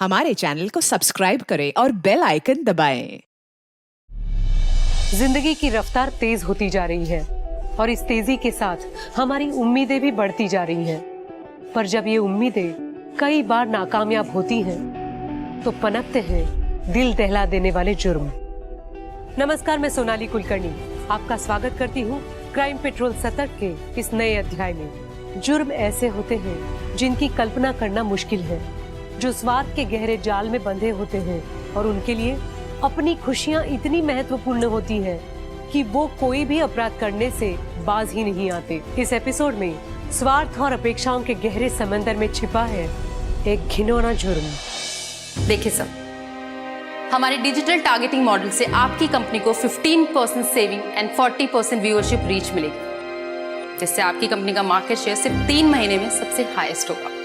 हमारे चैनल को सब्सक्राइब करें और बेल आइकन दबाएं। जिंदगी की रफ्तार तेज होती जा रही है और इस तेजी के साथ हमारी उम्मीदें भी बढ़ती जा रही हैं। पर जब ये उम्मीदें कई बार नाकामयाब होती हैं, तो पनपते हैं दिल दहला देने वाले जुर्म। नमस्कार, मैं सोनाली कुलकर्णी आपका स्वागत करती हूँ क्राइम पेट्रोल सतर्क के इस नए अध्याय में। जुर्म ऐसे होते हैं जिनकी कल्पना करना मुश्किल है, जो स्वार्थ के गहरे जाल में बंधे होते हैं और उनके लिए अपनी खुशियां इतनी महत्वपूर्ण होती हैं कि वो कोई भी अपराध करने से बाज ही नहीं आते। इस एपिसोड में स्वार्थ और अपेक्षाओं के गहरे समंदर में छिपा है एक घिनौना जुर्म। देखिए सर, हमारे डिजिटल टारगेटिंग मॉडल से आपकी कंपनी को 15% सेविंग एंड 40% व्यूअरशिप रीच मिलेगी, जिससे आपकी कंपनी का मार्केट शेयर सिर्फ 3 महीने में सबसे हाईएस्ट होगा।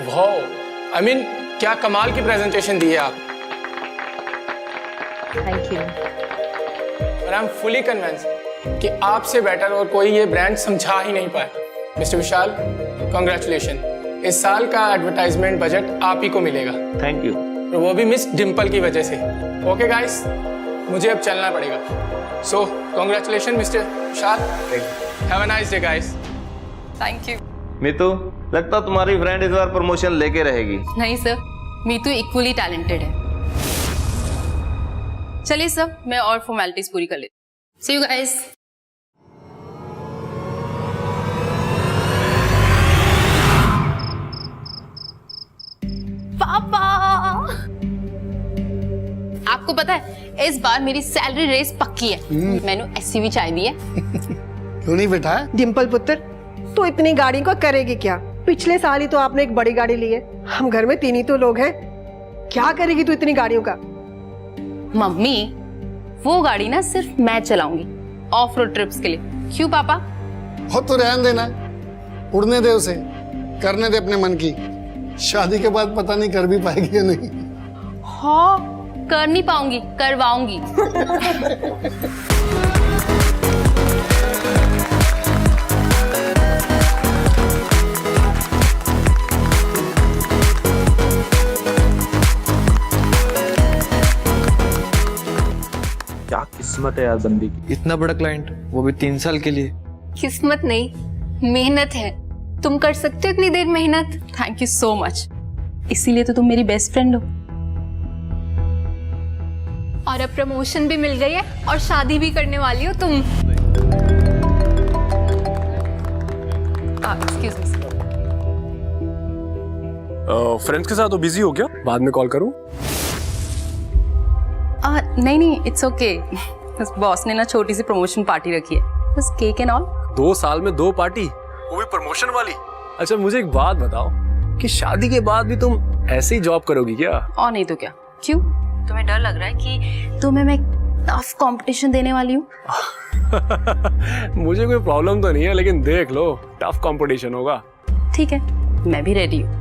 वाओ, आई मीन क्या कमाल की प्रेजेंटेशन दी है आप। Thank you. और आई एम फुली कन्विंस्ड कि आपसे बेटर और कोई ये ब्रांड समझा ही नहीं पाया। मिस्टर विशाल, कांग्रेचुलेशन। इस साल का एडवर्टाइजमेंट बजट आप ही को मिलेगा। Thank you. और वो भी मिस डिम्पल की वजह से। ओके गाइस, मुझे अब चलना पड़ेगा। So congratulation mister Vishal. Have a nice day guys. Thank you. Meetu, लगता तुम्हारी फ्रेंड इस बार प्रमोशन लेके रहेगी। नहीं सर, मीतू इक्वली टैलेंटेड है। चलिए सर, मैं और फॉर्मेलिटीज पूरी कर लेती हूँ। सी यू गाइस। पापा, आपको पता है इस बार मेरी सैलरी रेस पक्की है। मैंने एससीवी चाय दी है। क्यों नहीं बेटा? डिम्पल पुत्र, तू इतनी गाड़ी को करेगी क्या? पिछले साल ही तो आपने एक बड़ी गाड़ी ली है। हम घर में 3 ही तो लोग हैं। क्या करेगी तू इतनी गाड़ियों का? मम्मी, वो गाड़ी ना सिर्फ मैं चलाऊंगी ऑफ रोड ट्रिप्स के लिए। क्यों पापा? हो तो रहने देना, उड़ने दे उसे, करने दे अपने मन की। शादी के बाद पता नहीं कर भी पाएगी या नहीं। हाँ, कर नहीं पाऊंगी, करवाऊंगी। क्या किस्मत है यार बंदी की। इतना बड़ा क्लाइंट, वो भी 3 साल के लिए। किस्मत नहीं, मेहनत है। तुम कर सकते हो इतनी देर मेहनत। Thank you so much. इसीलिए तो तुम मेरी बेस्ट फ्रेंड हो। और अब प्रमोशन भी मिल गई है और शादी भी करने वाली हो तुम। Excuse me. फ्रेंड्स के साथ तो बिजी हो क्या? बाद में कॉल करूं? नहीं, इट्स ओके। बस बॉस ने ना छोटी सी प्रमोशन पार्टी रखी है, बस केक एंड ऑल। 2 साल में 2 पार्टी, वो भी प्रमोशन वाली। अच्छा मुझे एक बात बताओ कि शादी के बाद भी तुम ऐसे ही जॉब करोगी क्या? और नहीं तो क्या। क्यों, तुम्हें डर लग रहा है कि तुम्हें मैं टफ कंपटीशन देने वाली हूँ? मुझे कोई प्रॉब्लम तो नहीं है, लेकिन देख लो टफ कंपटीशन होगा। ठीक है, मैं भी रेडी हूँ।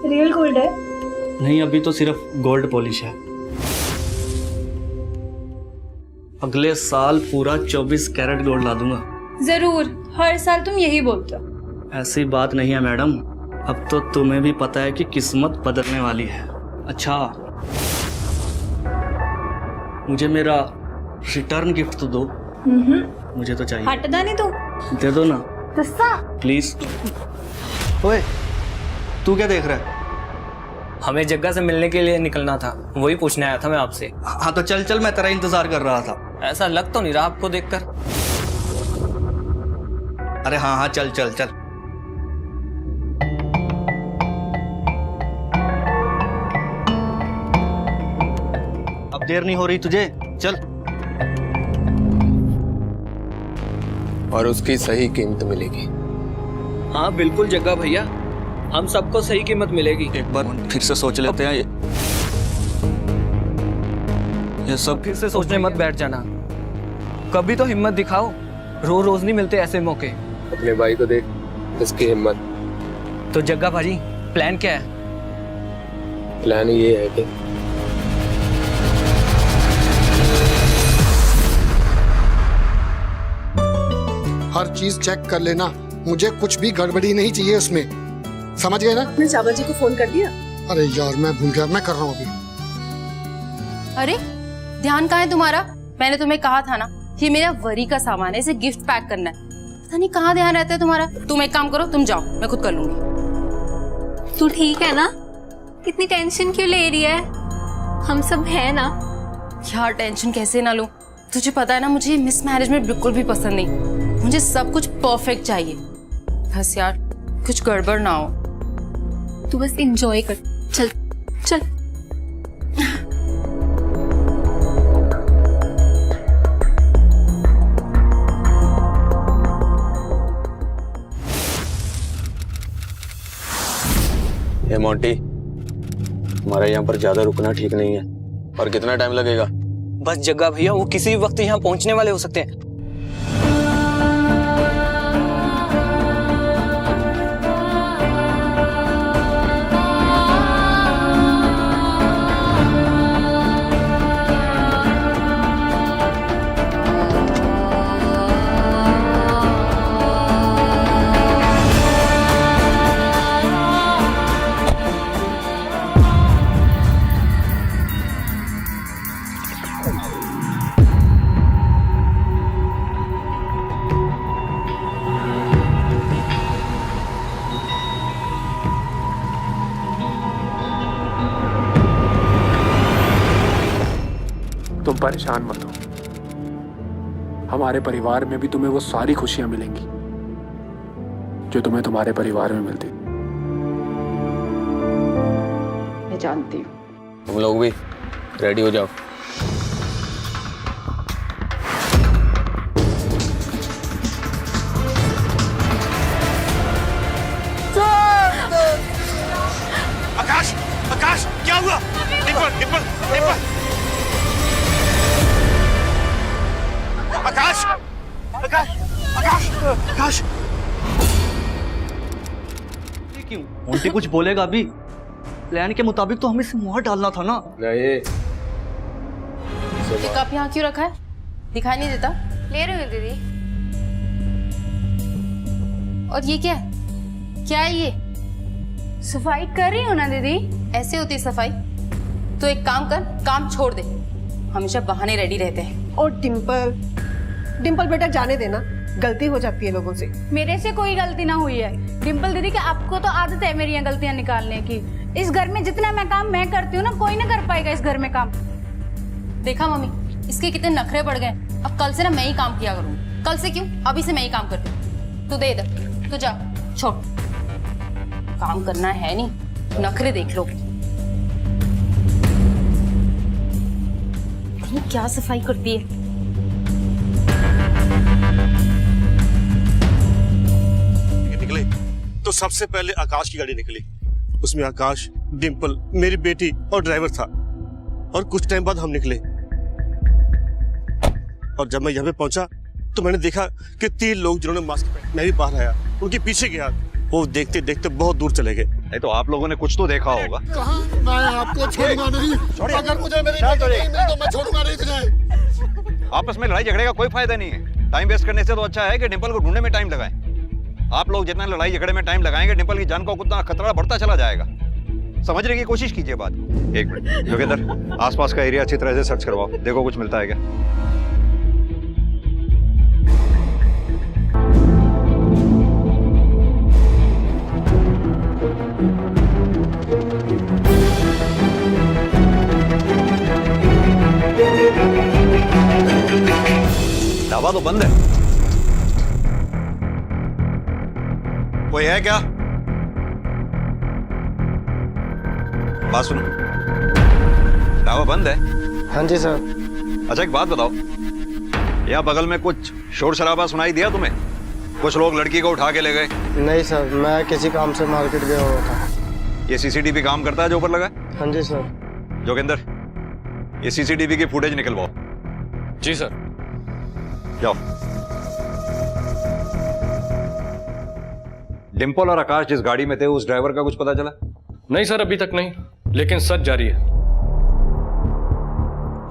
रियल गोल्ड है? नहीं, अभी तो सिर्फ गोल्ड पॉलिश है। अगले साल पूरा 24 कैरेट गोल्ड ला दूंगा। जरूर, हर साल तुम यही बोलते हो। ऐसी बात नहीं है मैडम, अब तो तुम्हें भी पता है कि किस्मत बदलने वाली है। अच्छा, मुझे मेरा रिटर्न गिफ्ट तो दो। मुझे तो चाहिए। हटदा नहीं तू। दे दो ना गुस्सा। प्लीज। ओए, तू क्या देख रहा है? हमें जग्गा से मिलने के लिए निकलना था, वही पूछने आया था मैं आपसे। हाँ तो चल चल, मैं तेरा इंतजार कर रहा था। ऐसा लग तो नहीं रहा आपको देखकर। अरे हाँ हाँ, चल चल चल। अब देर नहीं हो रही तुझे, चल। और उसकी सही कीमत मिलेगी। हाँ बिल्कुल जग्गा भैया, हम सबको सही कीमत मिलेगी। एक बार फिर से सोच लेते हैं। ये सब फिर से सोचने मत बैठ जाना, कभी तो हिम्मत दिखाओ। रोज रोज नहीं मिलते ऐसे मौके। अपने भाई को देख, इसकी हिम्मत। तो जग्गा भाजी, प्लान क्या है? प्लान ये है कि हर चीज चेक कर लेना, मुझे कुछ भी गड़बड़ी नहीं चाहिए उसमें, समझ गए ना? आपने चावल जी को फोन कर दिया? अरे यार मैं भूल गया, मैं कर रहा हूँ अभी। अरे ध्यान कहाँ है तुम्हारा? मैंने तुम्हें कहा था ना, ये मेरा वरी का सामान है, इसे गिफ्ट पैक करना है। पता नहीं कहाँ ध्यान रहता है तुम्हारा। तुम एक काम करो, तुम जाओ, मैं खुद कर लूंगी। तू ठीक है ना? इतनी टेंशन क्यों ले रही है? हम सब है ना। यार टेंशन कैसे ना लूं? तुझे पता है ना, मुझे मिस मैनेजमेंट बिल्कुल भी पसंद नहीं। मुझे सब कुछ परफेक्ट चाहिए। बस यार कुछ गड़बड़ ना हो। तू बस एंजॉय कर। चल चल। ये मोंटी, हमारा यहाँ पर ज्यादा रुकना ठीक नहीं है। और कितना टाइम लगेगा? बस जग्गा भैया, वो किसी भी वक्त यहाँ पहुँचने वाले हो सकते हैं। तुम परेशान मत हो, हमारे परिवार में भी तुम्हें वो सारी खुशियां मिलेंगी जो तुम्हें तुम्हारे परिवार में मिलती। मैं जानती हूँ। तुम लोग भी रेडी हो जाओ। आकाश, आकाश क्या हुआ? डिम्पल, डिम्पल, डिम्पल। आकाश, आकाश, आकाश, आकाश। क्यों? मोंटी कुछ बोलेगा अभी? प्लान के मुताबिक तो हमें इसे मुहर डालना था ना। ये कप यहाँ क्यों रखा है? दिखाई नहीं देता? ले रही हूँ दीदी। और ये क्या है? क्या है ये? सफाई कर रही हूँ ना दीदी। ऐसे होती है सफाई? तो एक काम कर, काम छोड़ दे। हमेशा बहाने रेडी रहते हैं। और डिम्पल, डिम्पल बेटा जाने देना, गलती हो जाती है लोगों से। मेरे से कोई गलती ना हुई है डिम्पल दीदी, कि आपको तो आदत है मेरी यहाँ गलतियाँ निकालने की। इस घर में जितना मैं काम मैं करती हूँ ना, कोई ना कर पाएगा इस घर में काम। देखा मम्मी, इसके कितने नखरे बढ़ गए। अब कल से ना मैं ही काम किया करूँगी। कल से क्यों, अभी से मैं ही काम करती हूँ। तू दे इधर, तू जा, छोड़। काम करना है नहीं, नखरे देख लो। ये क्या सफाई करती है? निकले तो सबसे पहले आकाश की गाड़ी निकली। उसमें आकाश, डिम्पल, मेरी बेटी और ड्राइवर था। और कुछ टाइम बाद हम निकले। और जब मैं यहाँ पे पहुंचा तो मैंने देखा कि 3 लोग जिन्होंने मास्क पहना, मैं भी बाहर आया, उनके पीछे गया। वो देखते देखते बहुत दूर चले गए। नहीं तो आप लोगों ने कुछ तो देखा होगा। कहाँ? मैं आपको छोड़ूंगा नहीं। अगर मुझे मेरी बेटी नहीं मिली तो मैं छोड़ूंगा नहीं तुझे। आपस में लड़ाई झगड़े का कोई फायदा नहीं है। टाइम वेस्ट करने से तो अच्छा है कि डिम्पल को ढूंढने में टाइम लगाएं। आप लोग जितना लड़ाई झगड़े में टाइम लगाएंगे, डिम्पल की जान को उतना खतरा बढ़ता चला जाएगा। समझने की कोशिश कीजिए बात। एक मिनट योगेंद्र, आसपास का एरिया अच्छी तरह से सर्च करवाओ, देखो कुछ मिलता है क्या। ढाबा तो बंद है। कोई है क्या? बात सुनो, ढाबा बंद है? हाँ जी सर। अच्छा एक बात बताओ, यहाँ बगल में कुछ शोर शराबा सुनाई दिया तुम्हें? कुछ लोग लड़की को उठा के ले गए? नहीं सर, मैं किसी काम से मार्केट गया हुआ था। ये सीसीटीवी काम करता है जो ऊपर लगा है? हाँ जी सर। जोगिंदर, ये सीसीटीवी की फुटेज निकलवाओ। जी सर। जाओ। डिम्पल और आकाश जिस गाड़ी में थे, उस ड्राइवर का कुछ पता चला? नहीं सर, अभी तक नहीं, लेकिन सर्च जारी है।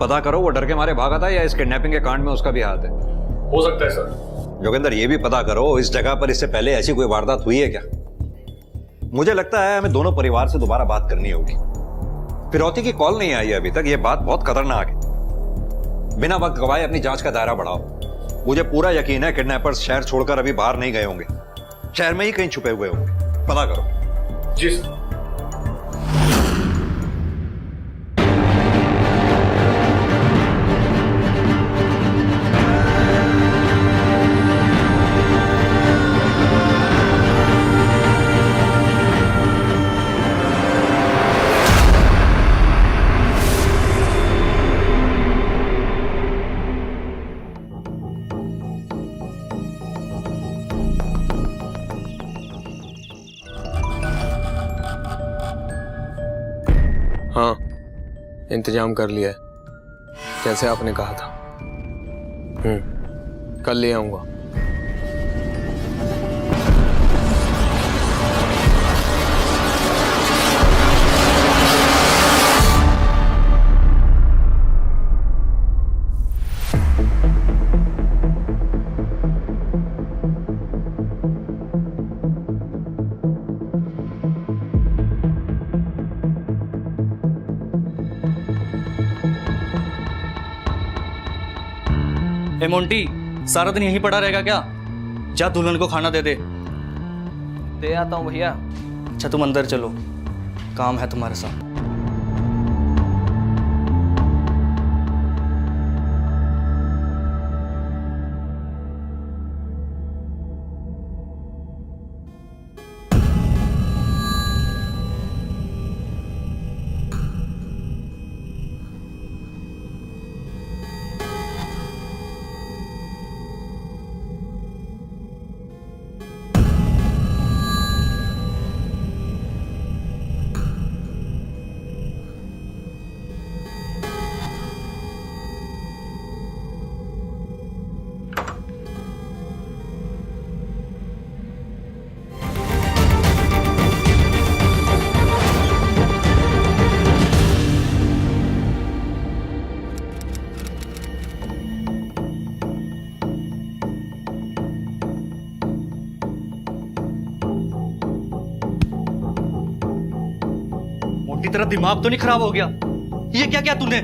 पता करो वो डर के मारे भागा था या इस किडनैपिंग के कांड में उसका भी हाथ है। हो सकता है सर। जोगिंदर, ये भी पता करो इस जगह पर इससे पहले ऐसी कोई वारदात हुई है क्या? मुझे लगता है हमें दोनों परिवार से दोबारा बात करनी होगी। फिरौती की कॉल नहीं आई है अभी तक, ये बात बहुत खतरनाक है। बिना वक्त गवाए अपनी जांच का दायरा बढ़ाओ। मुझे पूरा यकीन है किडनैपर्स शहर छोड़कर अभी बाहर नहीं गए होंगे, शहर में ही कहीं छुपे हुए होंगे। पता करो। जी सर। हाँ, इंतजाम कर लिया है, जैसे आपने कहा था। कल ले आऊंगा। ए मोंटी, सारा दिन यहीं पड़ा रहेगा क्या? जा दुल्हन को खाना दे दे। दे आता हूँ भैया। अच्छा तुम अंदर चलो, काम है तुम्हारे साथ। तेरा दिमाग तो नहीं खराब हो गया? ये क्या क्या तूने?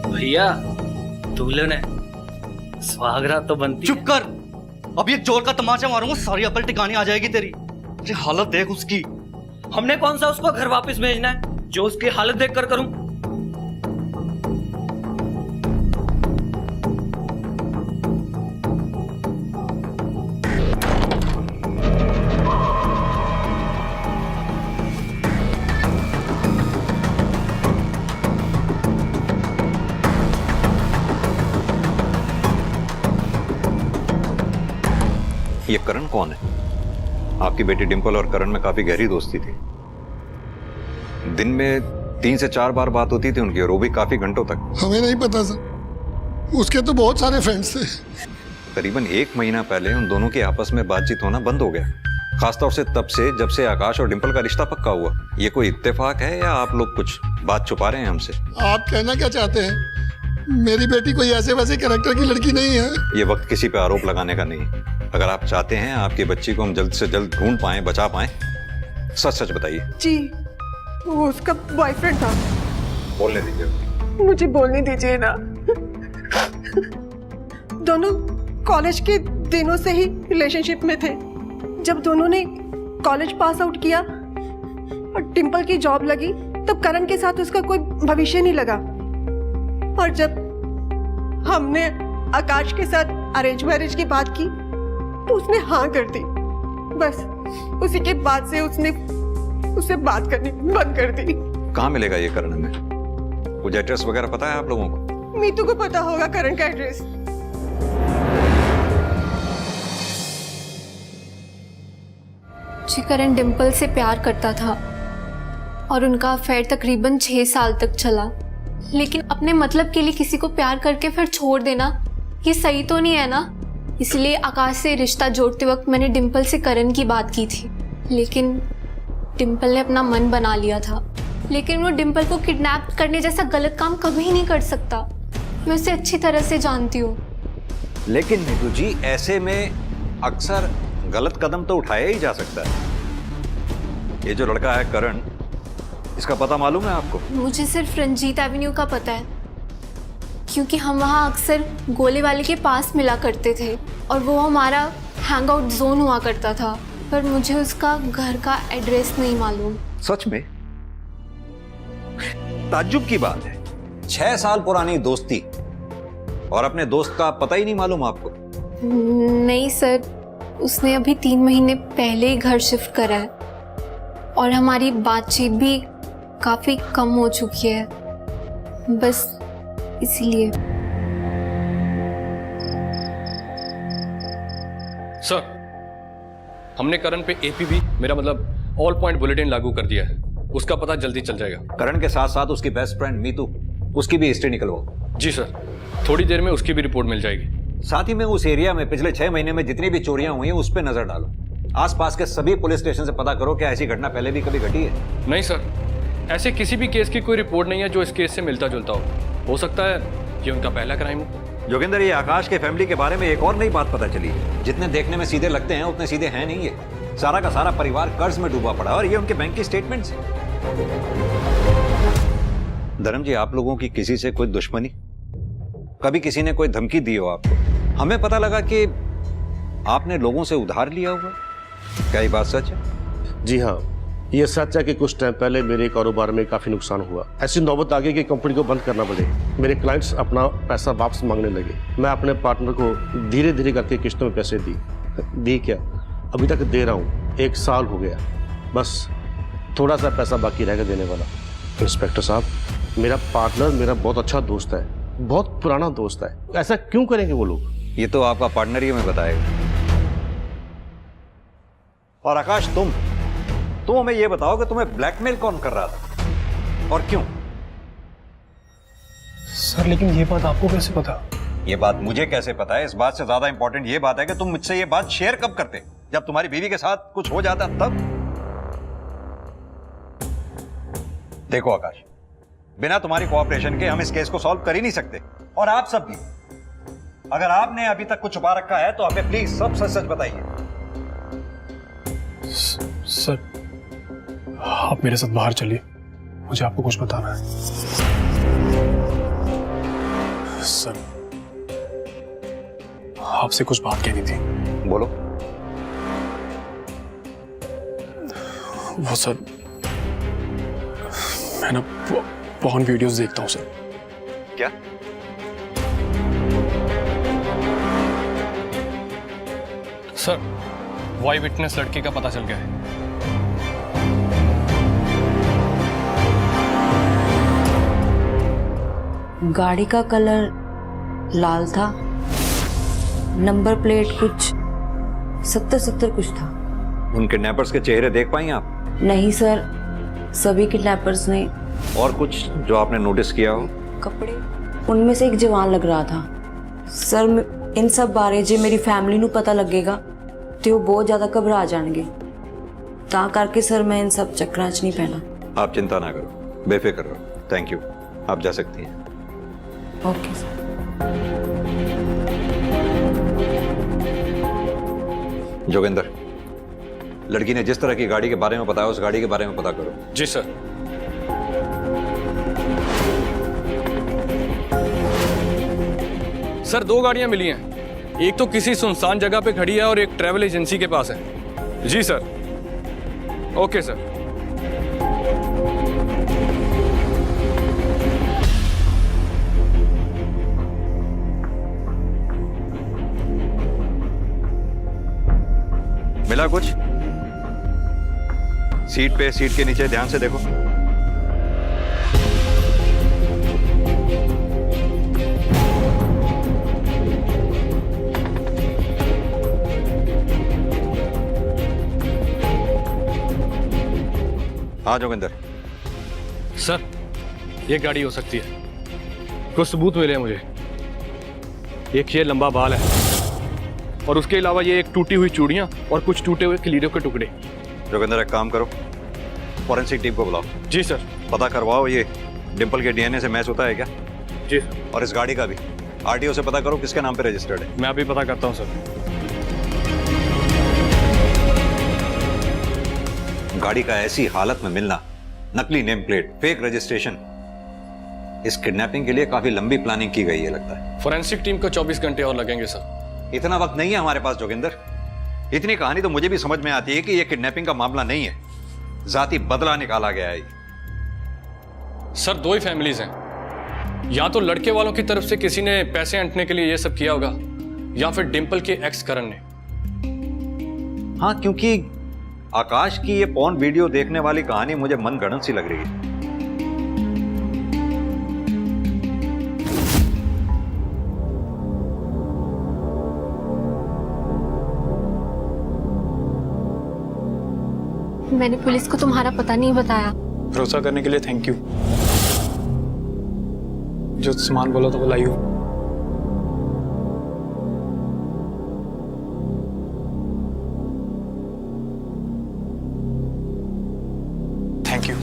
भैया दूल्हे ने सुहागरात तो बनती। चुप कर, अभी एक जोर का तमाचा मारूंगा, सारी अकल टिकानी आ जाएगी तेरी। अरे हालत देख उसकी। हमने कौन सा उसको घर वापस भेजना है जो उसकी हालत देख कर करूं? ये करण कौन है? आपकी बेटी डिंपल और करण में काफी गहरी दोस्ती थी। दिन में 3 से 4 बार बात होती थी उनकी, और वो भी काफी घंटों तक। हमें नहीं पता सर, उसके तो बहुत सारे फ्रेंड्स थे। करीबन 1 महीना पहले उन दोनों की आपस में बातचीत होना बंद हो गया, खासतौर से तब से जब से आकाश और डिंपल का रिश्ता पक्का हुआ। ये कोई इत्तेफाक है या आप लोग कुछ बात छुपा रहे हैं हमसे? आप कहना क्या चाहते हैं? मेरी बेटी कोई ऐसे वैसे कैरेक्टर की लड़की नहीं है। ये वक्त किसी पे आरोप लगाने का नहीं। अगर आप चाहते हैं आपकी बच्ची को हम जल्द से जल्द ढूंढ पाएं, बचा पाएं, सच सच बताइए। जी, वो उसका बॉयफ्रेंड था। बोलने दीजिए। मुझे बोलने दीजिए ना। दोनों कॉलेज के दिनों से ही रिलेशनशिप में थे। जब दोनों ने कॉलेज पास आउट किया और डिंपल की जॉब लगी, तब करण के साथ उसका कोई भविष्य नहीं लगा। और जब हमने आकाश के साथ अरेंज मैरिज की बात की तो उसने हाँ कर दी। बस उसी के बाद से उसने उससे बात करनी बंद कर दी। कहाँ मिलेगा ये करण में? कुछ एड्रेस वगैरह पता है आप लोगों को? मीतू को पता होगा करण का एड्रेस। जी, करण डिंपल से प्यार करता था और उनका अफेयर तकरीबन 6 साल तक चला। लेकिन अपने मतलब के लिए किसी को प्यार करके फिर छोड़ देना, ये सही तो नहीं है ना। इसलिए आकाश से रिश्ता जोड़ते वक्त मैंने डिंपल से करण की बात की थी, लेकिन डिंपल ने अपना मन बना लिया था। लेकिन वो डिंपल को किडनैप करने जैसा गलत काम कभी नहीं कर सकता। मैं उसे अच्छी तरह से जानती हूँ। लेकिन नीतू जी, ऐसे में अक्सर गलत कदम तो उठाया ही जा सकता है। ये जो लड़का है करण, इसका पता मालूम है आपको? मुझे सिर्फ रंजीत एवेन्यू का पता है, क्योंकि हम वहाँ अक्सर गोले वाले के पास मिला करते थे और वो हमारा हैंग आउट जोन हुआ करता था, पर मुझे उसका घर का एड्रेस नहीं मालूम। सच में? ताज्जुब की बात है, 6 साल पुरानी दोस्ती और अपने दोस्त का पता ही नहीं मालूम आपको? नहीं सर, उसने अभी 3 महीने पहले ही घर शिफ्ट करा है और हमारी बातचीत भी काफी कम हो चुकी है, बस इसीलिए। सर, हमने करण पे एपीबी, मेरा मतलब ऑल पॉइंट बुलेटिन लागू कर दिया है। उसका पता जल्दी चल जाएगा। करण के साथ साथ उसकी बेस्ट फ्रेंड मीतू, उसकी भी हिस्ट्री निकलवाओ। जी सर, थोड़ी देर में उसकी भी रिपोर्ट मिल जाएगी। साथ ही में उस एरिया में पिछले 6 महीने में जितनी भी चोरियां हुई हैं उस पर नजर डालो। आसपास के सभी पुलिस स्टेशन से पता करो क्या ऐसी घटना पहले भी कभी घटी है। नहीं सर, ऐसे किसी भी केस की कोई रिपोर्ट नहीं है जो इस केस से मिलता जुलता हो सकता है ये उनका पहला क्राइम हो। जोगिंदर, ये आकाश के फैमिली के बारे में एक और नई बात पता चली। जितने देखने में सीधे लगते हैं उतने सीधे हैं नहीं। ये सारा का सारा परिवार कर्ज में डूबा पड़ा और ये उनके बैंक की स्टेटमेंट्स हैं। धर्म जी, आप लोगों की किसी से कोई दुश्मनी? कभी किसी ने कोई धमकी दी हो आपको? हमें पता लगा कि आपने लोगों से उधार लिया हुआ। क्या ये बात सच है? जी हाँ, ये सच है कि कुछ टाइम पहले मेरे कारोबार में काफी नुकसान हुआ। ऐसी नौबत आ गई कि कंपनी को बंद करना पड़े। मेरे क्लाइंट्स अपना पैसा वापस मांगने लगे। मैं अपने पार्टनर को धीरे धीरे करके किस्तों में पैसे दी क्या, अभी तक दे रहा हूँ। 1 साल हो गया, बस थोड़ा सा पैसा बाकी रह गया देने वाला। इंस्पेक्टर साहब, मेरा पार्टनर मेरा बहुत अच्छा दोस्त है, बहुत पुराना दोस्त है। ऐसा क्यों करेंगे वो लोग? ये तो आपका पार्टनर ही हमें बताएगा। और आकाश, तुम हमें ये बताओ कि तुम्हें ब्लैकमेल कौन कर रहा था और क्यों? सर, लेकिन ये बात आपको कैसे पता? ये बात मुझे कैसे पता है, इस बात से ज्यादा इंपॉर्टेंट ये बात है कि तुम मुझसे ये बात शेयर कब करते? जब तुम्हारी बीवी के साथ कुछ हो जाता तब? देखो आकाश, बिना तुम्हारी कोऑपरेशन के हम इस केस को सॉल्व कर ही नहीं सकते। और आप सब भी, अगर आपने अभी तक कुछ छुपा रखा है तो हमें प्लीज सब सच सच बताइए। सर, आप मेरे साथ बाहर चलिए, मुझे आपको कुछ बताना है। सर, आपसे कुछ बात कहनी थी। बोलो। वो सर, मैं ना पॉर्न वीडियोस देखता हूँ सर। क्या? सर, वाई विटनेस लड़के का पता चल गया है। गाड़ी का कलर लाल था, नंबर प्लेट कुछ 70 कुछ था। उन किडनैपर्स के चेहरे देख पाई आप? नहीं सर, सभी किडनैपर्स ने। और कुछ जो आपने नोटिस किया हो? कपड़े, उनमें से एक जवान लग रहा था। सर, इन सब बारे जे मेरी फैमिली ਨੂੰ पता लगेगा तो वो बहुत ज्यादा घबरा जाएंगे, ता करके सर मैं इन सब चक्करां च नहीं पैना। आप चिंता ना करो, बेफिक्र रहो। थैंक यू, आप जा सकती हैं। Okay sir. जोगिंदर, लड़की ने जिस तरह की गाड़ी के बारे में बताया उस गाड़ी के बारे में पता करो। जी सर। सर, 2 गाड़ियां मिली हैं, एक तो किसी सुनसान जगह पे खड़ी है और एक ट्रैवल एजेंसी के पास है। जी सर। Okay sir. मिला कुछ? सीट के नीचे ध्यान से देखो। हाँ जोगिंदर। सर, ये गाड़ी हो सकती है, कुछ सबूत मिले हैं मुझे। एक ये लंबा बाल है और उसके अलावा ये एक टूटी हुई चूड़ियां और कुछ टूटे हुए लीडों के टुकड़े। जोगिंदर, एक काम करो, फॉरेंसिक टीम को बुलाओ। जी सर। पता करवाओ ये डिंपल के डीएनए से मैच होता है क्या? जी सर। और इस गाड़ी का भी। आरटीओ से पता करो किसके नाम पे रजिस्टर्ड है। मैं अभी पता करता हूँ सर। गाड़ी का ऐसी हालत में मिलना, नकली नेम प्लेट, फेक रजिस्ट्रेशन, इस किडनैपिंग के लिए काफी लंबी प्लानिंग की गई है लगता है। फोरेंसिक टीम को 24 घंटे और लगेंगे सर। इतना वक्त नहीं है हमारे पास जोगिंदर। इतनी कहानी तो मुझे भी समझ में आती है कि यह किडनैपिंग का मामला नहीं है, जाती बदला निकाला गया है। सर 2 ही फैमिलीज हैं, या तो लड़के वालों की तरफ से किसी ने पैसे ऐंठने के लिए ये सब किया होगा, या फिर डिंपल के एक्स करण ने। हाँ, क्योंकि आकाश की ये पॉर्न वीडियो देखने वाली कहानी मुझे मनगढ़ंत सी लग रही है। मैंने पुलिस को तुम्हारा पता नहीं बताया। भरोसा करने के लिए थैंक यू। जो सामान बोला तो वो लाई हो। Thank you.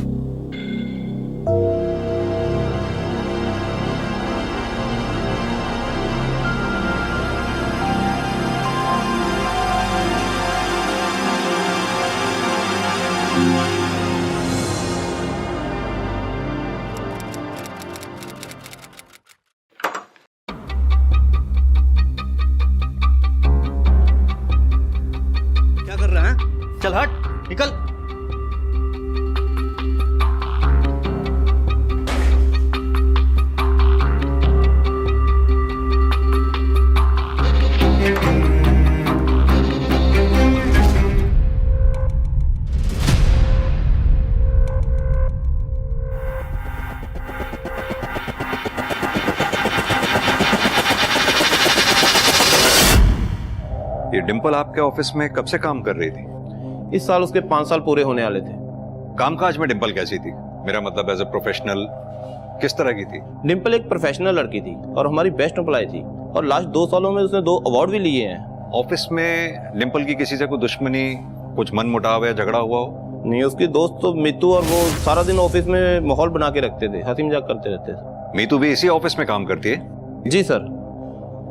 क्या कर रहा है? चल हट, निकल। ये डिंपल आपके ऑफिस में कब से काम कर रही थी? इस साल उसके 5 साल पूरे होने वाले थे। कामकाज में डिंपल कैसी थी? मेरा मतलब एज ए प्रोफेशनल किस तरह की थी? डिंपल एक प्रोफेशनल लड़की थी और हमारी बेस्ट एम्प्लॉय थी, और लास्ट 2 सालों में उसने 2 अवार्ड भी लिए हैं। ऑफिस में डिंपल की किसी से कोई दुश्मनी, कुछ मन मुटाव या झगड़ा हुआ हो? नहीं, उसकी दोस्त तो मीतू और वो सारा दिन ऑफिस में माहौल बना के रखते थे, हंसी मजाक करते रहते थे। मीतू भी इसी ऑफिस में काम करती है? जी सर,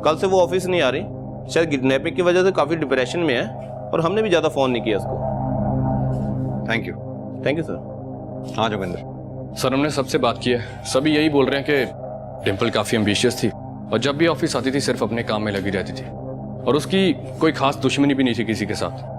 कल से वो ऑफिस नहीं आ रही, शायद किडनैपिंग की वजह से काफी डिप्रेशन में है, और हमने भी ज्यादा फोन नहीं किया उसको। Thank you. Thank you sir. हाँ जोगिंदर। सर हमने सबसे बात की है, सभी यही बोल रहे हैं कि डिंपल काफी एम्बिशियस थी और जब भी ऑफिस आती थी सिर्फ अपने काम में लगी रहती थी, और उसकी कोई खास दुश्मनी भी नहीं थी किसी के साथ।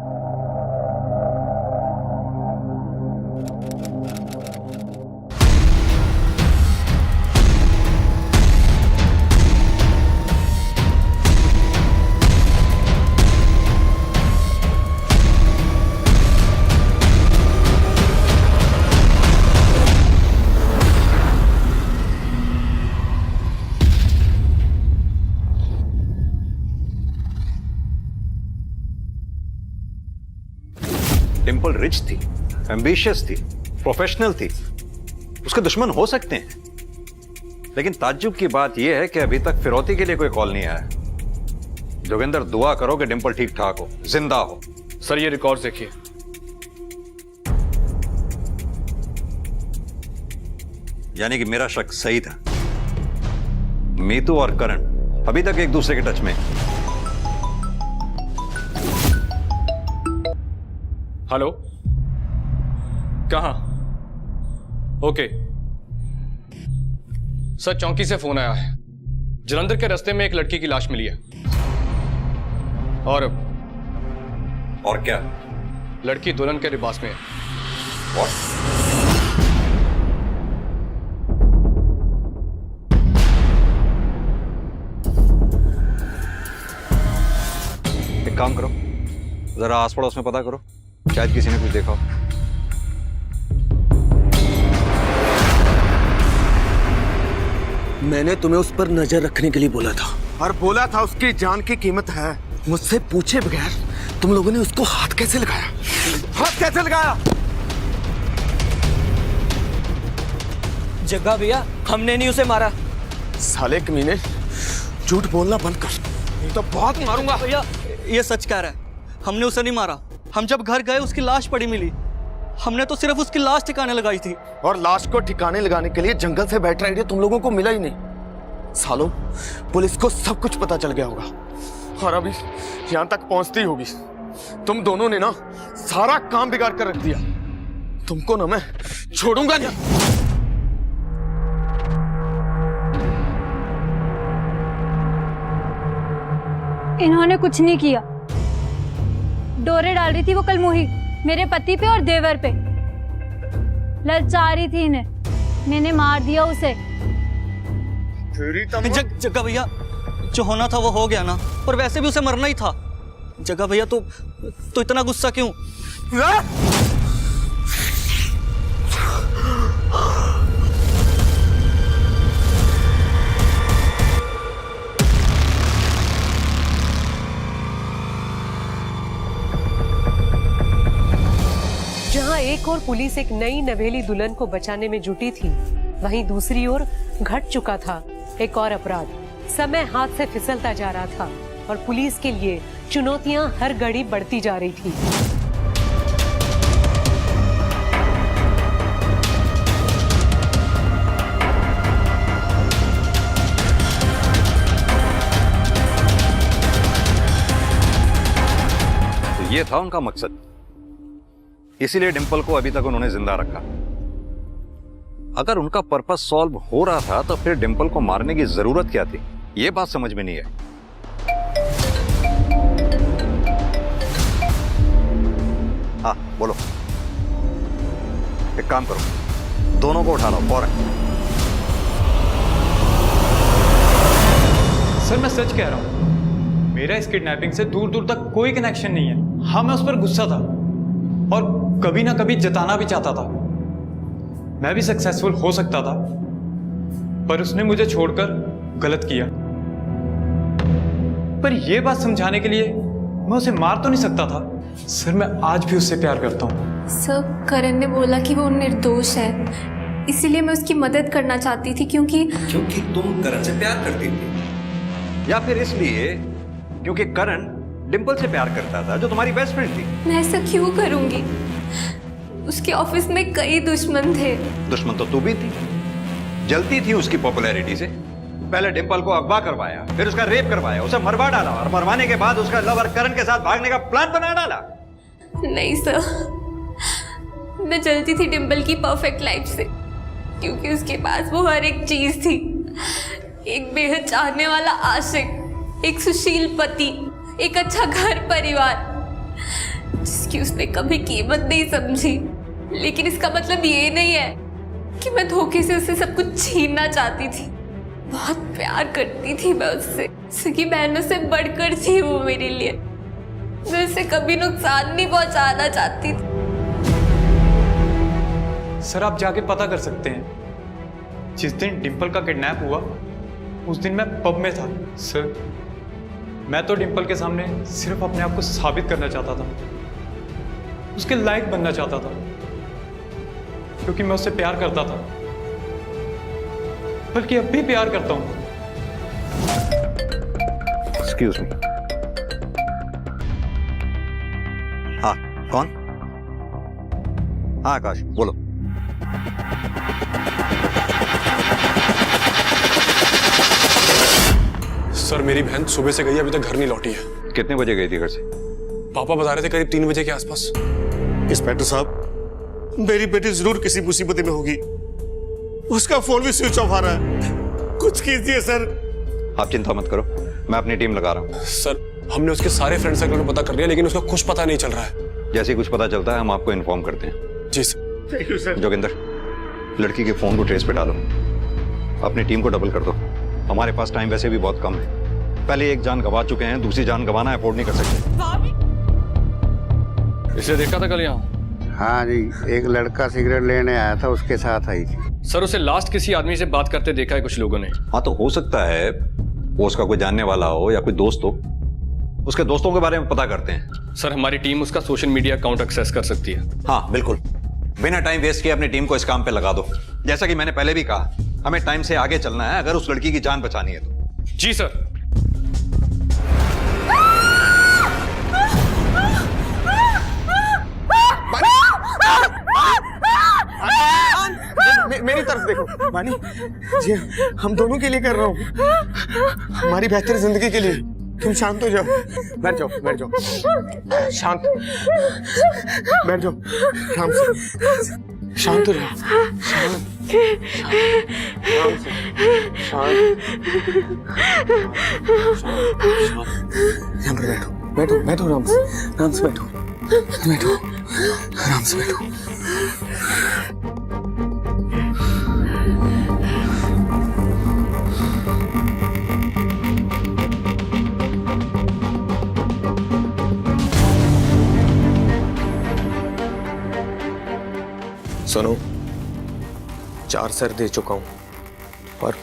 डिंपल रिच थी, एम्बिशियस थी, प्रोफेशनल थी, उसके दुश्मन हो सकते हैं, लेकिन ताज्जुब की बात यह है कि अभी तक फिरौती के लिए कोई कॉल नहीं आया। जोगिंदर, दुआ करो कि डिंपल ठीक ठाक हो, जिंदा हो। सर ये रिकॉर्ड देखिए। यानी कि मेरा शक सही था, मीतू और करण अभी तक एक दूसरे के टच में। हेलो, कहाँ? ओके सर, चौकी से फोन आया है, जलंधर के रास्ते में एक लड़की की लाश मिली है। और क्या? लड़की दुल्हन के लिबास में है। एक काम करो, जरा आस पड़ोस में पता करो, शायद किसी ने कुछ देखा हो। मैंने तुम्हें उस पर नजर रखने के लिए बोला था, और बोला था उसकी जान की कीमत है। मुझसे पूछे बगैर तुम लोगों ने उसको हाथ कैसे लगाया? हाथ कैसे लगाया? जग्गा भैया, हमने नहीं उसे मारा। साले कमीने, झूठ बोलना बंद कर, नहीं तो बहुत मारूंगा। भैया ये सच कह रहा है, हमने उसे नहीं मारा। हम जब घर गए उसकी लाश पड़ी मिली, हमने तो सिर्फ उसकी लाश ठिकाने लगाई थी। और लाश को ठिकाने लगाने के लिए जंगल से बैटरी आइडिया तुम लोगों को मिला ही नहीं। सालों पुलिस को सब कुछ पता चल गया होगा और अभी यहां तक पहुंचती होगी। तुम दोनों ने ना सारा काम बिगाड़ कर रख दिया। तुमको ना मैं छोड़ूंगा नहीं। इन्होंने कुछ नहीं किया। डोरे डाल रही थी वो कलमुही मेरे पति पे और देवर पे। ललचा रही थी इन्हें, मैंने मार दिया उसे। जग्गा भैया, जो होना था वो हो गया ना, और वैसे भी उसे मरना ही था। जग्गा भैया तो इतना गुस्सा क्यों? जहां एक और पुलिस एक नई नवेली दुल्हन को बचाने में जुटी थी, वहीं दूसरी ओर घट चुका था एक और अपराध। समय हाथ से फिसलता जा रहा था और पुलिस के लिए चुनौतियां हर घड़ी बढ़ती जा रही थी। तो ये था उनका मकसद, इसीलिए डिंपल को अभी तक उन्होंने जिंदा रखा। अगर उनका पर्पस सॉल्व हो रहा था तो फिर डिंपल को मारने की जरूरत क्या थी, ये बात समझ में नहीं आई। हाँ बोलो। एक काम करो, दोनों को उठा लो फौरन। सर मैं सच कह रहा हूं, मेरा इस किडनैपिंग से दूर दूर तक कोई कनेक्शन नहीं है। हाँ मैं उस पर गुस्सा था और कभी ना कभी जताना भी चाहता था। मैं भी सक्सेसफुल हो सकता था, पर उसने मुझे छोड़कर गलत किया। पर यह बात समझाने के लिए मैं उसे मार तो नहीं सकता था। सर मैं आज भी उससे प्यार करता हूँ। सर करण ने बोला कि वो निर्दोष है, इसीलिए मैं उसकी मदद करना चाहती थी। क्योंकि तुम करण से प्यार करती थी, या फिर इसलिए क्योंकि करण डिंपल से प्यार करता था जो तुम्हारी बेस्ट फ्रेंड थी? मैं ऐसा क्यों करूंगी? उसके ऑफिस में कई दुश्मन थे। दुश्मन तो तू भी थी, जलती थी उसकी पॉपुलैरिटी से। पहले डिंपल को अगवा करवाया, फिर उसका रेप करवाया, उसे मरवा डाला और मरवाने के बाद उसका लवर करण के साथ भागने का प्लान बना डाला। नहीं सर, मैं जलती थी डिंपल की परफेक्ट लाइफ से, क्योंकि उसके पास वो हर एक चीज थी। एक बेहद चाहने वाला आशिक, एक सुशील पति, एक अच्छा घर परिवार, जिसकी उसने कभी कीमत नहीं समझी। लेकिन इसका मतलब ये नहीं है कि मैं धोखे से उससे सब कुछ छीनना चाहती थी। बहुत प्यार करती थी मैं उससे, सगी बहनों से बढ़कर थी वो मेरे लिए। मैं उसे कभी नुकसान नहीं पहुंचाना चाहती थी। सर आप जाके पता कर सकते हैं, जिस दिन डिंपल का किडनैप हुआ उस दिन मैं पब में था। सर मैं तो डिंपल के सामने सिर्फ अपने आप को साबित करना चाहता था, उसके लायक बनना चाहता था, क्योंकि मैं उससे प्यार करता था, बल्कि अब भी प्यार करता हूं। Excuse me. हाँ कौन? हाँ आकाश बोलो। सर मेरी बहन सुबह से गई, अभी तक घर नहीं लौटी है। कितने बजे गई थी घर से? पापा बता रहे थे करीब 3 बजे के आसपास। इंस्पेक्टर साहब, मेरी बेटी जरूर किसी मुसीबत में होगी। उसका फोन भी स्विच ऑफ आ रहा है, कुछ कीजिए सर। आप चिंता मत करो, मैं अपनी टीम लगा रहा हूँ। सर हमने उसके सारे फ्रेंड सर्कल में पता कर लिया, लेकिन उसका कुछ पता नहीं चल रहा है। जैसे ही कुछ पता चलता है हम आपको इन्फॉर्म करते हैं। जी sir. Thank you sir. Joginder, लड़की के फोन को ट्रेस पे डालो, अपनी टीम को डबल कर दो। हमारे पास टाइम वैसे भी बहुत कम है। पहले एक जान गंवा चुके हैं, दूसरी जान गंवाना अफोर्ड नहीं कर सकते। इसे देखा था कल यहाँ? हाँ जी, एक लड़का सिगरेट लेने आया था, उसके साथ आई थी। सर उसे लास्ट किसी आदमी से बात करते देखा है कुछ लोगों ने। हाँ तो हो सकता है वो उसका कोई जानने वाला हो या कोई दोस्त हो। उसके दोस्तों के बारे में पता करते हैं। सर हमारी टीम उसका सोशल मीडिया अकाउंट एक्सेस कर सकती है। हाँ बिल्कुल, बिना टाइम वेस्ट किए अपनी टीम को इस काम पे लगा दो। जैसा कि मैंने पहले भी कहा, हमें टाइम से आगे चलना है अगर उस लड़की की जान बचानी है तो। जी सर। मेरी तरफ देखो वानी, ये हम दोनों के लिए कर रहा हूँ, हमारी बेहतर जिंदगी के लिए। तुम शांत हो जाओ, बैठ जाओ, बैठ जाओ, शांत बैठ जाओ, आराम से, शांत हो जाओ, शांत, आराम से, शांत, यहाँ पर बैठो, बैठो, बैठो, आराम से बैठो, बैठो, आराम से बैठो। सुनो, 4 सर दे चुका हूं और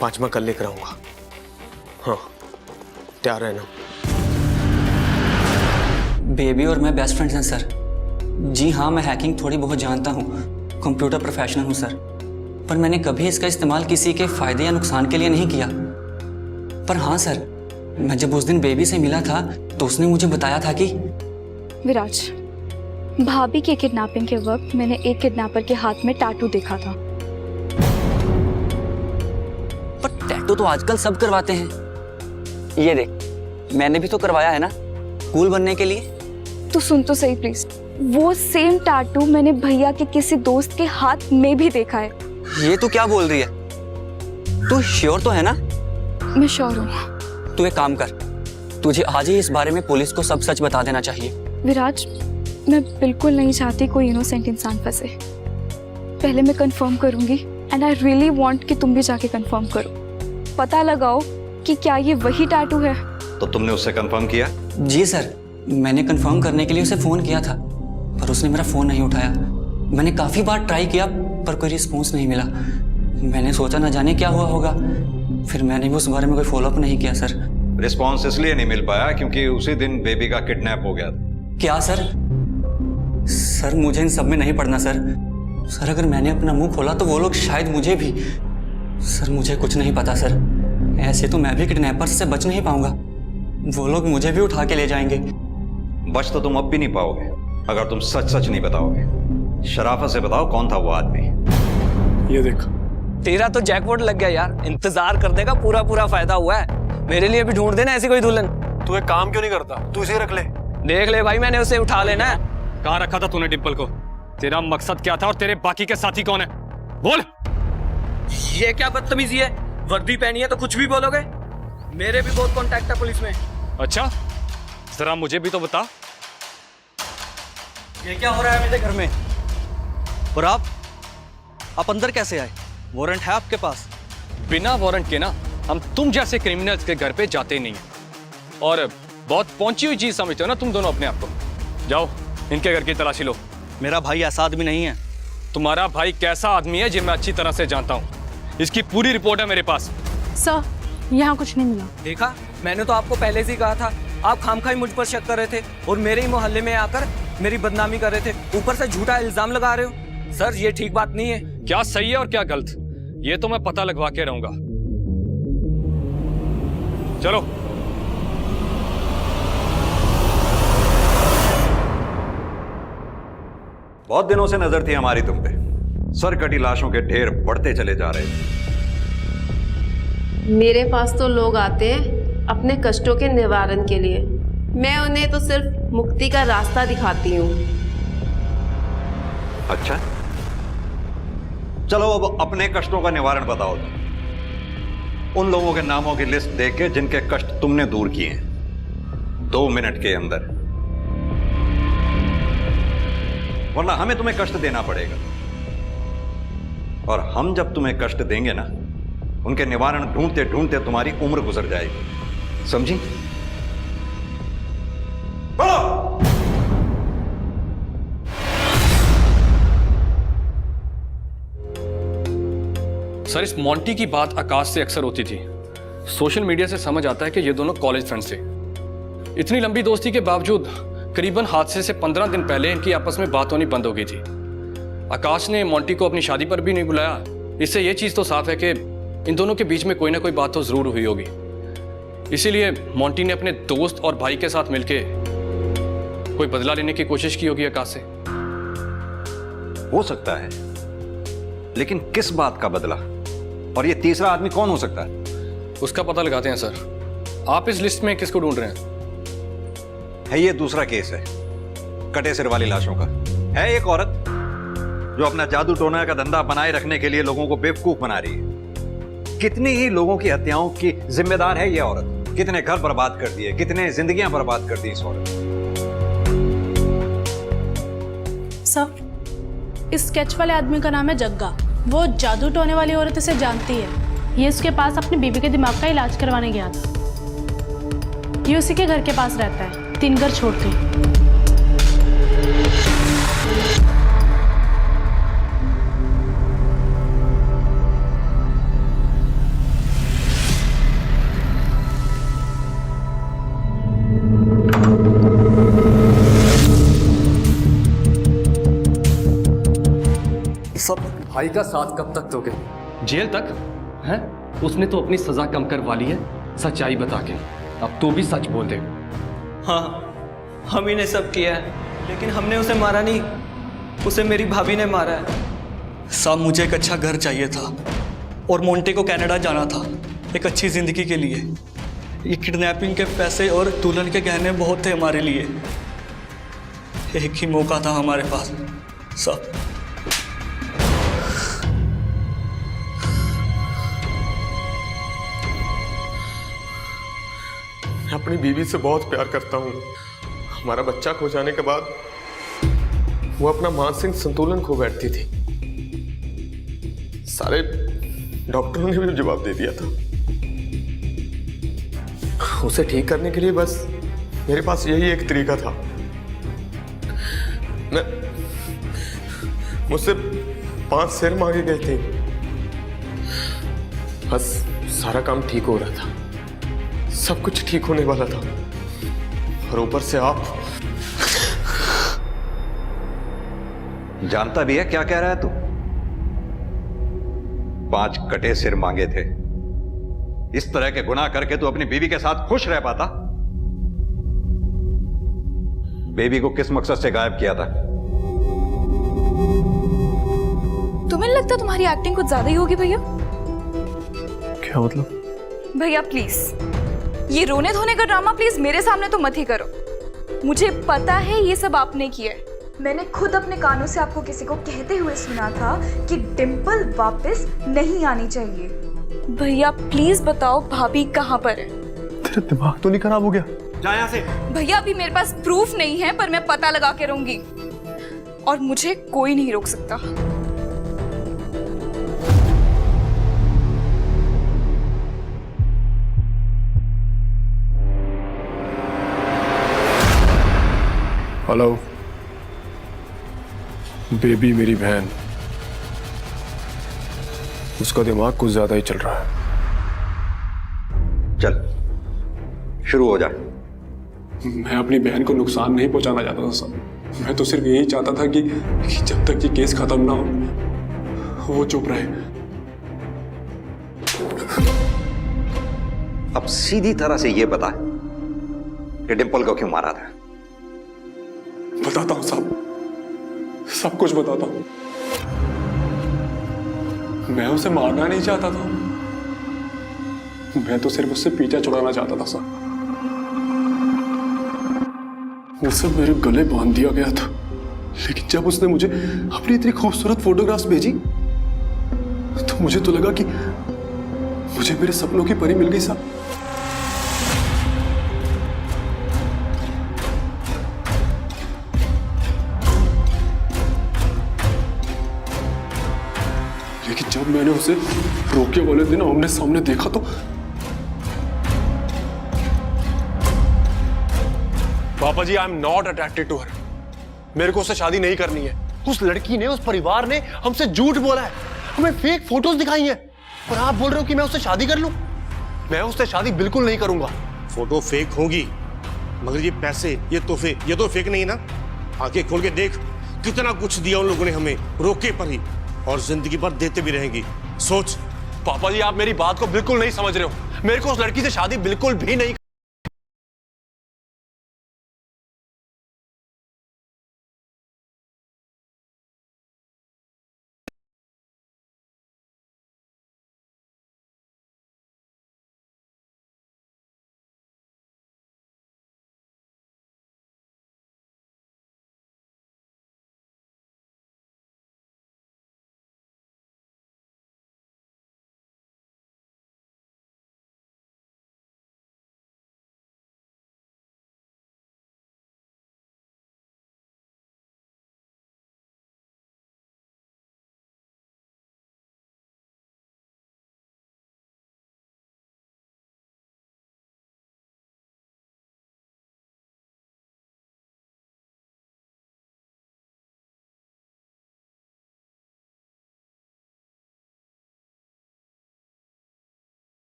5वां कल लेकर आऊंगा। हाँ, तैयार रहना। बेबी और मैं बेस्ट फ्रेंड्स हैं सर। जी हाँ, मैं हैकिंग थोड़ी बहुत जानता हूँ, कंप्यूटर प्रोफेशनल हूँ सर, पर मैंने कभी इसका इस्तेमाल किसी के फायदे या नुकसान के लिए नहीं किया। पर हाँ सर, मैं जब उस दिन बेबी से मिला था तो उसने मुझे बताया था कि विराज, भाभी के किडनैपिंग के वक्त मैंने एक किडनैपर के हाथ में टैटू देखा था। पर टैटू तो आजकल सब करवाते हैं। ये देख, मैंने भी तो करवाया है ना, कूल बनने के लिए। तो सुन तो सही प्लीज, वो सेम टैटू मैंने भैया के किसी दोस्त के हाथ में भी देखा है। ये तू क्या बोल रही है? तू श्योर तो है ना? मैं श्योर हूँ। तू एक काम कर, तुझे आज ही इस बारे में पुलिस को सब सच बता देना चाहिए। विराज, मैं बिल्कुल नहीं चाहती कोई इनोसेंट इंसान फंसे। पहले मैं कंफर्म करूंगी एंड आई रियली वांट कि तुम भी जाके कंफर्म करो, पता लगाओ कि क्या ये वही टैटू है। तो तुमने उससे कंफर्म किया? जी सर, मैंने कंफर्म करने के लिए उसे फोन किया था, पर उसने मेरा फोन नहीं उठाया। मैंने काफी बार ट्राई किया पर कोई रिस्पॉन्स नहीं मिला। मैंने सोचा ना जाने क्या हुआ होगा, फिर मैंने भी उस बारे में कोई फॉलोअप नहीं किया सर। रिस्पॉन्स इसलिए नहीं मिल पाया क्योंकि उसी दिन बेबी का किडनैप हो गया था। क्या सर? सर मुझे इन सब में नहीं पड़ना सर। सर अगर मैंने अपना मुंह खोला तो वो लोग शायद मुझे भी। सर मुझे कुछ नहीं पता सर, ऐसे तो मैं भी किडनैपर्स से बच नहीं पाऊंगा, वो लोग मुझे भी उठा के ले जाएंगे। बच तो तुम अब भी नहीं पाओगे अगर तुम सच सच नहीं बताओगे। शराफत से बताओ कौन था वो आदमी। ये देख, तेरा तो जैकपॉट लग गया यार, इंतजार करने का पूरा पूरा फायदा हुआ है। मेरे लिए भी ढूंढ देना ऐसी कोई दुल्हन। तू एक काम क्यों नहीं करता, तू इसे रख ले। देख ले भाई, मैंने उसे उठा लेना है। कहाँ रखा था तूने डिंपल को? तेरा मकसद क्या था और तेरे बाकी के साथी कौन है? बोल। ये क्या बदतमीजी है? वर्दी पहनी है तो कुछ भी बोलोगे? मेरे भी बहुत कॉन्टैक्ट है पुलिस में। अच्छा, जरा मुझे भी तो बता। ये क्या हो रहा है मेरे घर में? और आप अंदर कैसे आए? वारंट है आपके पास? बिना वारंट के ना हम तुम जैसे क्रिमिनल्स के घर पे जाते नहीं हैं। और बहुत पहुंची हुई चीज समझते हो ना तुम दोनों अपने आप को। जाओ इनके घर की तलाशी लो। मेरा भाई ऐसा आदमी नहीं है। तुम्हारा भाई कैसा आदमी है ये मैं अच्छी तरह से जानता हूँ, इसकी पूरी रिपोर्ट है मेरे पास। सर, यहाँ कुछ नहीं मिला। देखा, मैंने तो आपको पहले से ही कहा था। आप खामखाई मुझ पर शक कर रहे थे और मेरे ही मोहल्ले में आकर मेरी बदनामी कर रहे थे, ऊपर से झूठा इल्जाम लगा रहे हो। सर ये ठीक बात नहीं है। क्या सही है और क्या गलत, ये तो मैं पता लगवा के रहूंगा। चलो। बहुत दिनों से नजर थी हमारी तुम पे। सर कटी लाशों के ढेर बढ़ते चले जा रहे थे। मेरे पास तो लोग आते हैं अपने कष्टों के निवारण के लिए, मैं उन्हें तो सिर्फ मुक्ति का रास्ता दिखाती हूँ। अच्छा, चलो अब अपने कष्टों का निवारण बताओ। तुम उन लोगों के नामों की लिस्ट देख के जिनके कष्ट तुमने दूर किए हैं 2 मिनट के अंदर, वरना हमें तुम्हें कष्ट देना पड़ेगा। और हम जब तुम्हें कष्ट देंगे ना, उनके निवारण ढूंढते ढूंढते तुम्हारी उम्र गुजर जाएगी, समझी? बोलो। सर इस मोंटी की बात आकाश से अक्सर होती थी। सोशल मीडिया से समझ आता है कि ये दोनों कॉलेज फ्रेंड्स थे। इतनी लंबी दोस्ती के बावजूद करीबन हादसे से 15 दिन पहले इनकी आपस में बात होनी बंद हो गई थी। आकाश ने मोंटी को अपनी शादी पर भी नहीं बुलाया। इससे यह चीज तो साफ है कि इन दोनों के बीच में कोई ना कोई बात तो जरूर हुई होगी। इसीलिए मोंटी ने अपने दोस्त और भाई के साथ मिलके कोई बदला लेने की कोशिश की होगी आकाश से। हो सकता है, लेकिन किस बात का बदला? और ये तीसरा आदमी कौन हो सकता है? उसका पता लगाते हैं सर। आप इस लिस्ट में किसको ढूंढ रहे हैं? है ये दूसरा केस है, कटे सिर वाली लाशों का। है एक औरत जो अपना जादू टोना का धंधा बनाए रखने के लिए लोगों को बेवकूफ बना रही है। कितनी ही लोगों की हत्याओं की जिम्मेदार है ये औरत। कितने घर बर्बाद कर दिए, कितने जिंदगियां बर्बाद कर दी इस औरत। सर, इस स्केच वाले आदमी का नाम है जग्गा। वो जादू टोने वाली औरत इसे जानती है। ये उसके पास अपनी बीवी के दिमाग का इलाज करवाने गया था। ये उसी के घर के पास रहता है, 3 घर छोड़ के। सब भाई का साथ कब तक दोगे? जेल तक हैं? उसने तो अपनी सजा कम करवा ली है सच्चाई बता के। अब तो भी सच बोल दे। हाँ, हम ही ने सब किया है, लेकिन हमने उसे मारा नहीं, उसे मेरी भाभी ने मारा है। साहब, मुझे एक अच्छा घर चाहिए था और मोंटे को कनाडा जाना था एक अच्छी जिंदगी के लिए। ये किडनैपिंग के पैसे और दुल्हन के गहने बहुत थे हमारे लिए। एक ही मौका था हमारे पास साहब। मैं अपनी बीवी से बहुत प्यार करता हूँ। हमारा बच्चा खो जाने के बाद वो अपना मानसिक संतुलन खो बैठती थी। सारे डॉक्टरों ने भी जवाब दे दिया था। उसे ठीक करने के लिए बस मेरे पास यही एक तरीका था। मुझसे 5 शेर मांगे गए थे, बस सारा काम ठीक हो रहा था, सब कुछ ठीक होने वाला था, और ऊपर से आप। जानता भी है क्या कह रहा है तू? 5 कटे सिर मांगे थे। इस तरह के गुनाह करके तू अपनी बीवी के साथ खुश रह पाता? बेबी को किस मकसद से गायब किया था? तुम्हें लगता तुम्हारी एक्टिंग कुछ ज्यादा ही होगी भैया? क्या मतलब? भैया प्लीज ये रोने धोने का ड्रामा प्लीज मेरे सामने तो मत ही करो। मुझे पता है ये सब आपने किया है। मैंने खुद अपने कानों से आपको किसी को कहते हुए सुना था कि डिंपल वापस नहीं आनी चाहिए। भैया प्लीज बताओ भाभी कहाँ पर है? तेरा दिमाग तो नहीं खराब हो गया? जा यहाँ से। भैया अभी मेरे पास प्रूफ नहीं है, पर मैं पता लगा के रहूंगी और मुझे कोई नहीं रोक सकता। हेलो बेबी, मेरी बहन, उसका दिमाग कुछ ज्यादा ही चल रहा है। चल शुरू हो जा। मैं अपनी बहन को नुकसान नहीं पहुंचाना चाहता था सर। मैं तो सिर्फ यही चाहता था कि जब तक ये केस खत्म ना हो वो चुप रहे। अब सीधी तरह से ये बता कि डिंपल को क्यों मारा था? बताता हूं साहब, सब कुछ बताता हूं। मैं उसे मारना नहीं चाहता था, मैं तो सिर्फ उससे पीछा छुड़ाना चाहता था सर। उसे मेरे गले बांध दिया गया था, लेकिन जब उसने मुझे अपनी इतनी खूबसूरत फोटोग्राफ्स भेजी तो मुझे तो लगा कि मुझे मेरे सपनों की परी मिल गई साहब। लेकिन जब मैंने उसे रोके वाले दिन आमने सामने देखा तो पापा जी, I am not attracted to her. मेरे को उससे शादी नहीं करनी है। उस लड़की ने, उस परिवार ने हमसे झूठ बोला है, हमें फेक फोटोज दिखाई हैं, और आप बोल रहे हो कि मैं उससे शादी कर लूं? मैं उससे शादी बिल्कुल नहीं करूंगा। फोटो फेक होगी, मगर ये पैसे, ये तोहफे, ये तो फेक नहीं ना। आंखें खोल के देख, कितना कुछ दिया उन लोगों ने हमें, रोके पर ही, और जिंदगी भर देते भी रहेंगी। सोच। पापा जी, आप मेरी बात को बिल्कुल नहीं समझ रहे हो। मेरे को उस लड़की से शादी बिल्कुल भी नहीं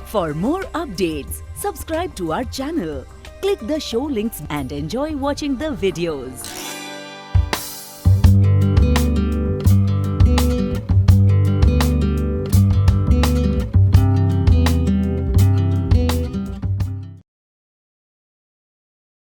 For more updates, subscribe to our channel, click the show links and enjoy watching the videos.